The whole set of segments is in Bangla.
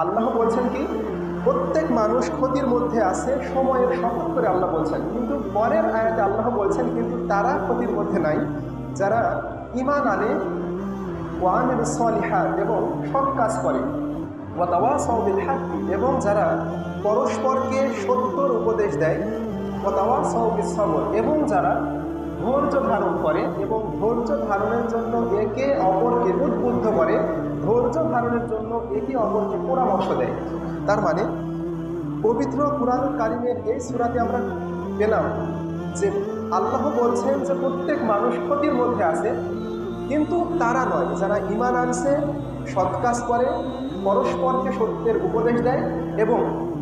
আল্লাহ বলছেন কি, প্রত্যেক মানুষ ক্ষতির মধ্যে আছে, সময়ের শপথ করে আল্লাহ বলছেন। কিন্তু পরের আয়াতে আল্লাহ বলছেন কিন্তু তারা ক্ষতির মধ্যে নাই যারা ঈমান আনে, ওয়ামিলুস সলিহাত এবং সৎ কাজ করে, ওয়া তাওয়াসাউ বিল হাক্কি এবং যারা পরস্পরকে সত্যর উপদেশ দেয়, ওয়া তাওয়াসাউ বিস সবর এবং যারা ধৈর্য ধারণ করে এবং ধৈর্য ধারণের জন্য একে অপরকে উদ্বুদ্ধ করে, ধৈর্য ধারণের জন্য একে অপরকে পরামর্শ দেয়। তার মানে পবিত্র কুরআনুল কারীমের এই সূরাতে আমরা পেলাম যে আল্লাহ বলছেন যে প্রত্যেক মানুষ ক্ষতির মধ্যে আছে, কিন্তু তারা নয় যারা ঈমান আনছে, সৎ কাজ করে, পরস্পরকে সত্যের উপদেশ দেয় এবং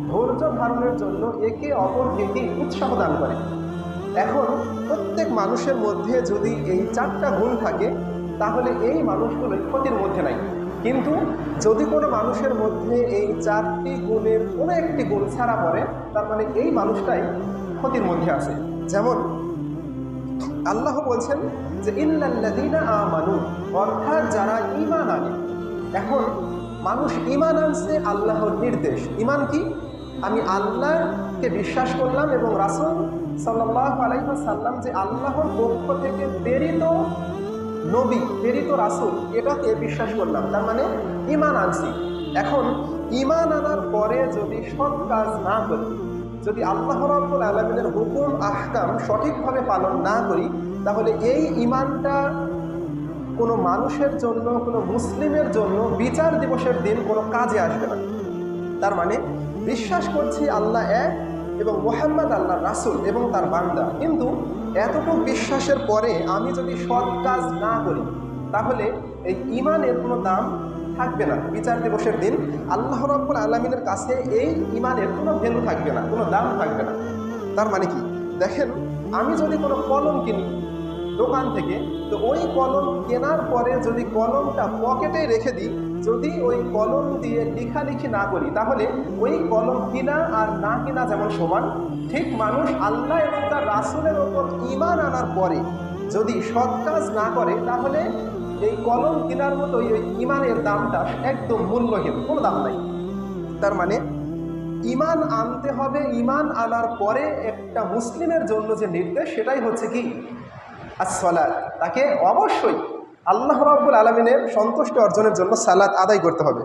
ধৈর্য ধারণের জন্য একে অপরকে উৎসাহ দান করে। এখন প্রত্যেক মানুষের মধ্যে যদি এই চারটা গুণ থাকে তাহলে এই মানুষগুলো ক্ষতির মধ্যে নাই। কিন্তু যদি কোনো মানুষের মধ্যে এই চারটি গুণের কোনো একটি গুণ ছাড়া পড়ে, তার মানে এই মানুষটাই ক্ষতির মধ্যে আছে। যেমন আল্লাহ বলছেন যে ইল্লাল্লাযীনা আমানু, অর্থাৎ যারা ঈমান আনে। এখন মানুষ ঈমান আনছে আল্লাহর নির্দেশ। ঈমান কি? আমি আল্লাহকে বিশ্বাস করলাম এবং রাসূল সাল্লাল্লাহু আলাইহি ওয়াসাল্লাম যে আল্লাহর পক্ষ থেকে প্রেরিত নবী, প্রেরিত রাসূল, এটাকে বিশ্বাস করলাম, তার মানে ঈমান আনছি। এখন ঈমান আনার পরে যদি সৎ কাজ না করি, যদি আল্লাহ রাব্বুল আলামিনের হুকুম আহকাম সঠিকভাবে পালন না করি, তাহলে এই ঈমানটা কোনো মানুষের জন্য, কোনো মুসলিমের জন্য বিচার দিবসের দিন কোনো কাজে আসবে না। তার মানে বিশ্বাস করছি আল্লাহ এক এবং মুহাম্মদ আল্লাহর রাসূল এবং তার বান্দা, কিন্তু এতটুকু বিশ্বাসের পরে আমি যদি সৎ কাজ না করি তাহলে এই ঈমানের কোনো দাম থাকবে না। বিচার দিবসের দিন আল্লাহ রাব্বুল আলামিনের কাছে এই ঈমানের কোনো ভ্যালু থাকবে না, কোনো দাম থাকবে না। তার মানে কি, দেখেন, আমি যদি কোনো কলম কিনি দোকান থেকে, তো ওই কলম কেনার পরে যদি কলমটা পকেটে রেখে দিই, যদি ওই কলম দিয়ে লেখালেখি না করি, তাহলে ওই কলম কিনা আর না কিনা যেমন সমান, ঠিক মানুষ আল্লাহ এবং তার রাসূলের ওপর ঈমান আনার পরে যদি সৎ কাজ না করে, তাহলে এই কলম কেনার মতো ওই ঈমানের দামটা একদম মূল্যহীন, কোনো দাম নাই। তার মানে ঈমান আনতে হবে। ঈমান আনার পরে একটা মুসলিমের জন্য যে নির্দেশ, সেটাই হচ্ছে কি as-সালাত। তাকে অবশ্যই আল্লাহ রাব্বুল আলামিনের সন্তুষ্টি অর্জনের জন্য সালাত আদায় করতে হবে।